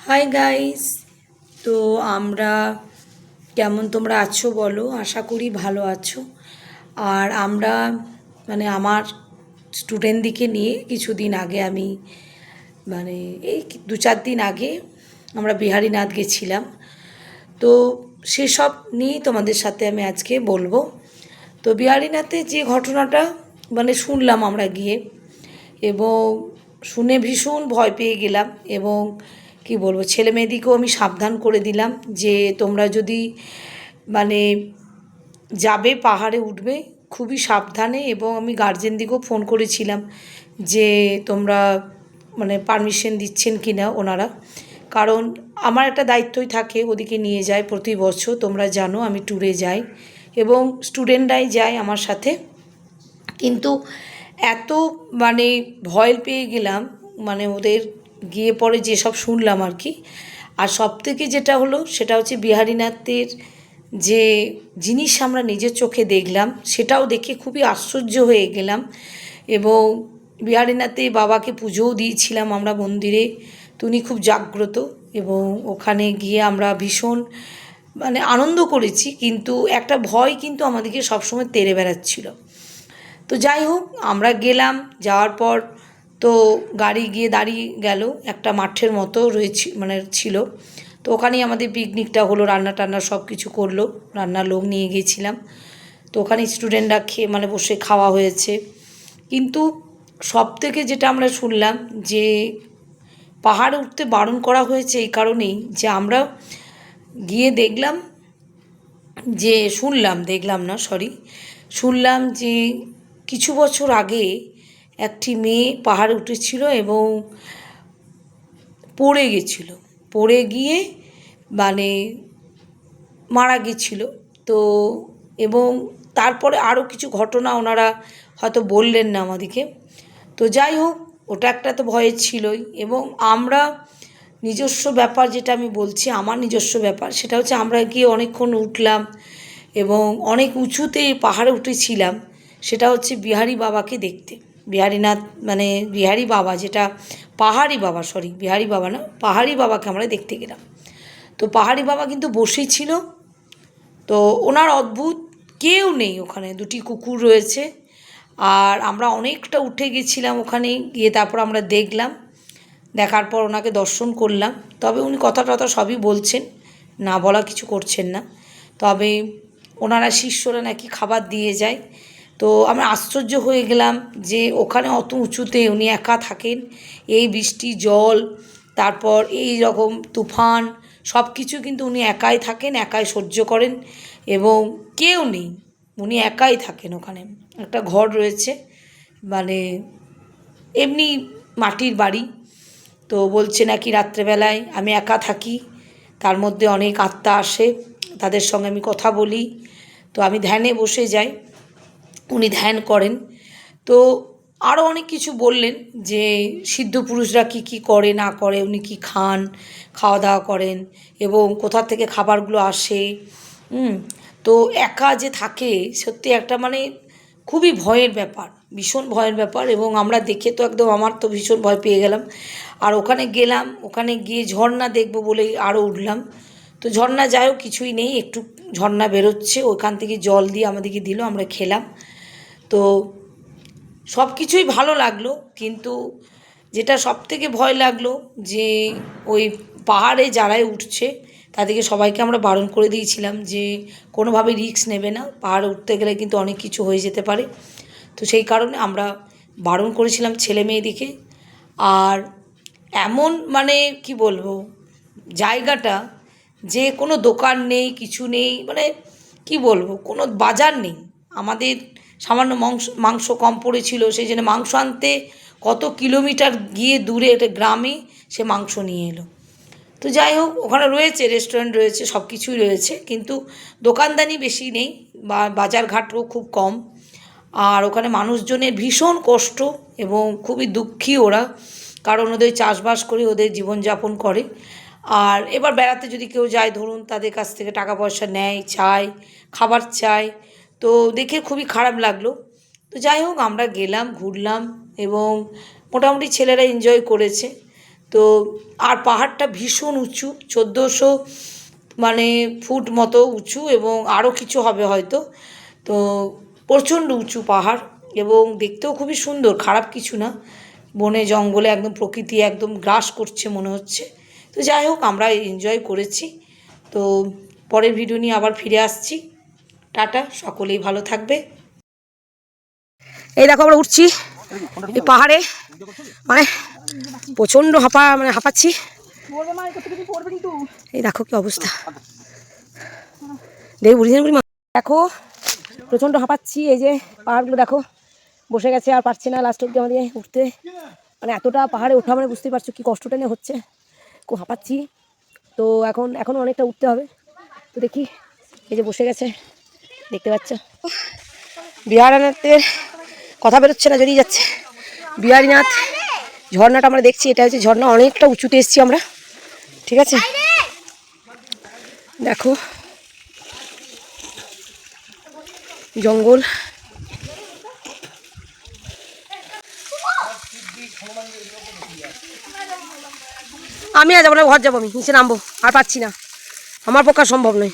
Hi guys. তো আমরা কেমন তোমরা আছো বলো, আশা করি ভালো আছো। আর আমরা আমার স্টুডেন্টদিকে নিয়ে কিছুদিন আগে আমি মানে এই 2-4 দিন আগে আমরা বিহারীনাথ গেছিলাম। তো সেসব নিয়েই তোমাদের সাথে আমি আজকে বলবো। তো বিহারীনাথে যে ঘটনাটা শুনলাম আমরা গিয়ে, এবং শুনে ভীষণ ভয় পেয়ে গেলাম। এবং কি বলবো, ছেলে মেয়েদিকেও আমি সাবধান করে দিলাম যে তোমরা যদি মানে যাবে, পাহাড়ে উঠবে, খুবই সাবধানে। এবং আমি গার্জেনদিকেও ফোন করেছিলাম যে তোমরা পারমিশন দিচ্ছেন কি না ওনারা, কারণ আমার একটা দায়িত্বই থাকে, ওদিকে নিয়ে যায় প্রতি বছর, তোমরা জানো আমি ট্যুরে যাই এবং স্টুডেন্টরাই যায় আমার সাথে। কিন্তু এত ভয় পেয়ে গেলাম ওদের গিয়ে পরে যেসব শুনলাম আর কি। আর সবথেকে যেটা হলো সেটা হচ্ছে বিহারীনাথের যে জিনিস আমরা নিজের চোখে দেখলাম, সেটাও দেখে খুবই আশ্চর্য হয়ে গেলাম। এবং বিহারীনাথে বাবাকে পুজোও দিয়েছিলাম আমরা মন্দিরে, তো উনি খুব জাগ্রত। এবং ওখানে গিয়ে আমরা ভীষণ আনন্দ করেছি, কিন্তু একটা ভয় কিন্তু আমাদেরকে সবসময় তেড়ে বেড়াচ্ছিল। তো যাই হোক, আমরা গেলাম, যাওয়ার পর তো গাড়ি গিয়ে দাঁড়িয়ে গেল একটা মাঠের মতো রয়েছে ছিল। তো ওখানেই আমাদের পিকনিকটা হলো, রান্না টান্না সব কিছু করলো, রান্নার লোক নিয়ে গিয়েছিলাম। তো ওখানে স্টুডেন্টরা খেয়ে বসে খাওয়া হয়েছে। কিন্তু সবথেকে যেটা আমরা শুনলাম যে পাহাড়ে উঠতে বারণ করা হয়েছে এই কারণেই যে আমরা গিয়ে দেখলাম যে দেখলাম না, শুনলাম যে কিছু বছর আগে একটি মেয়ে পাহাড়ে উঠেছিল এবং পড়ে গেছিল, পড়ে গিয়ে মারা গেছিল। তো এবং তারপরে আরও কিছু ঘটনা ওনারা হয়তো বললেন না আমাদেরকে। তো যাই হোক, ওটা একটা তো ভয়ের ছিলই। এবং আমরা নিজস্ব ব্যাপার, যেটা আমি বলছি আমার নিজস্ব ব্যাপার, সেটা হচ্ছে আমরা গিয়ে অনেকক্ষণ উঠলাম এবং অনেক উঁচুতে পাহাড়ে উঠেছিলাম। সেটা হচ্ছে বিহারী বাবাকে দেখতে। বিহারীনাথ বিহারী বাবা, যেটা পাহাড়ি বাবা, বিহারী বাবা না, পাহাড়ি বাবাকে আমরা দেখতে গেলাম। তো পাহাড়ি বাবা কিন্তু বসেই ছিল। তো ওনার অদ্ভুত, কেউ নেই ওখানে, দুটি কুকুর রয়েছে। আর আমরা অনেকটা উঠে গেছিলাম, ওখানে গিয়ে তারপর আমরা দেখলাম, দেখার পর ওনাকে দর্শন করলাম। তবে উনি কথা টথা সবই বলছেন, না বলা কিছু করছেন না। তবে ওনারা শিষ্যরা নাকি খাবার দিয়ে যায়। তো আমি আশ্চর্য হয়ে গেলাম যে ওখানে অত উঁচুতে উনি একা থাকেন, এই বৃষ্টি জল, তারপর এই রকম তুফান, সব কিছু কিন্তু উনি একাই থাকেন, একাই সহ্য করেন এবং কেউ নেই, উনি একাই থাকেন। ওখানে একটা ঘর রয়েছে, মানে এমনি মাটির বাড়ি। তো বলছে নাকি রাত্রেবেলায় আমি একা থাকি, তার মধ্যে অনেক আত্মা আসে, তাদের সঙ্গে আমি কথা বলি। তো আমি ধ্যানে বসে যাই, উনি ধ্যান করেন। তো আরও অনেক কিছু বললেন যে সিদ্ধ পুরুষরা কী কী করে না করে, উনি কী খান, খাওয়া দাওয়া করেন এবং কোথা থেকে খাবারগুলো আসে। তো একা যে থাকে, সত্যি একটা খুবই ভয়ের ব্যাপার, ভীষণ ভয়ের ব্যাপার। এবং আমরা দেখে তো একদম, আমার তো ভীষণ ভয় পেয়ে গেলাম। আর ওখানে গেলাম, ওখানে গিয়ে ঝর্ণা দেখবো বলেই আরও উঠলাম। তো ঝর্ণা যাই হোক, কিছুই নেই, একটু ঝর্ণা বেরোচ্ছে, ওখান থেকে জল দিয়ে আমাদেরকে দিল, আমরা খেলাম। তো সব কিছুই ভালো লাগলো, কিন্তু যেটা সবথেকে ভয় লাগলো যে ওই পাহাড়ে যারাই উঠছে তাদেরকে সবাইকে আমরা বারণ করে দিয়েছিলাম যে কোনোভাবেই রিস্ক নেবে না, পাহাড়ে উঠতে গেলে কিন্তু অনেক কিছু হয়ে যেতে পারে। তো সেই কারণে আমরা বারণ করেছিলাম ছেলে মেয়েদিকে। আর এমন কি বলবো, জায়গাটা যে কোনো দোকান নেই, কিছু নেই, কি বলবো, কোনো বাজার নেই। আমাদের সামান্য মাংস কম পড়েছিল, সেই জন্য মাংস আনতে কত কিলোমিটার গিয়ে দূরে একটা গ্রামে সে মাংস নিয়ে এলো। তো যাই হোক, ওখানে রয়েছে রেস্টুরেন্ট রয়েছে, সব কিছুই রয়েছে, কিন্তু দোকানদানি বেশি নেই বা বাজারঘাটও খুব কম। আর ওখানে মানুষজনের ভীষণ কষ্ট এবং খুবই দুঃখী ওরা, কারণ ওদের চাষবাস করে ওদের জীবনযাপন করে। আর এবার বেড়াতে যদি কেউ যায়, ধরুন তাদের কাছ থেকে টাকা পয়সা নেয়, চায়, খাবার চায়। তো দেখে খুবই খারাপ লাগলো। তো যাই হোক, আমরা গেলাম, ঘুরলাম এবং মোটামুটি ছেলেরা এনজয় করেছে। তো আর পাহাড়টা ভীষণ উঁচু, 1400 মানে ফুট মতো উঁচু, এবং আরও কিছু হবে হয়তো। তো প্রচণ্ড উঁচু পাহাড়, এবং দেখতেও খুবই সুন্দর, খারাপ কিছু না। বনে জঙ্গলে একদম প্রকৃতি একদম গ্রাস করছে মনে হচ্ছে। তো যাই হোক, আমরা এনজয় করেছি। তো পরের ভিডিও নিয়ে আবার ফিরে আসছি। টাটা, সকলেই ভালো থাকবে। এই দেখো আমরা উঠছি এই পাহাড়ে, মানে প্রচণ্ড হাঁপাচ্ছি। এই দেখো কি অবস্থা, দেখো প্রচণ্ড হাঁপাচ্ছি। এই যে পাহাড়গুলো দেখো, বসে গেছে, আর পারছি না লাস্ট অব্দি আমাদের উঠতে। মানে এতটা পাহাড়ে ওঠা মানে বুঝতেই পারছো কি কষ্টটা নিয়ে হচ্ছে, খুব হাঁপাচ্ছি। তো এখনও অনেকটা উঠতে হবে। তো দেখি, এই যে বসে গেছে, দেখতে পাচ্ছ। বিহারীনাথের কথা বেরোচ্ছে না, জড়িয়ে যাচ্ছে। বিহারীনাথ ঝর্ণাটা আমরা দেখছি, এটা হচ্ছে ঝর্ণা, অনেকটা উঁচুতে এসেছি আমরা, ঠিক আছে। দেখো জঙ্গল, আমি আর যাবো না, ঘর যাবো, আমি নিচে নামবো, আর পাচ্ছি না, আমার পক্ষে সম্ভব নয়।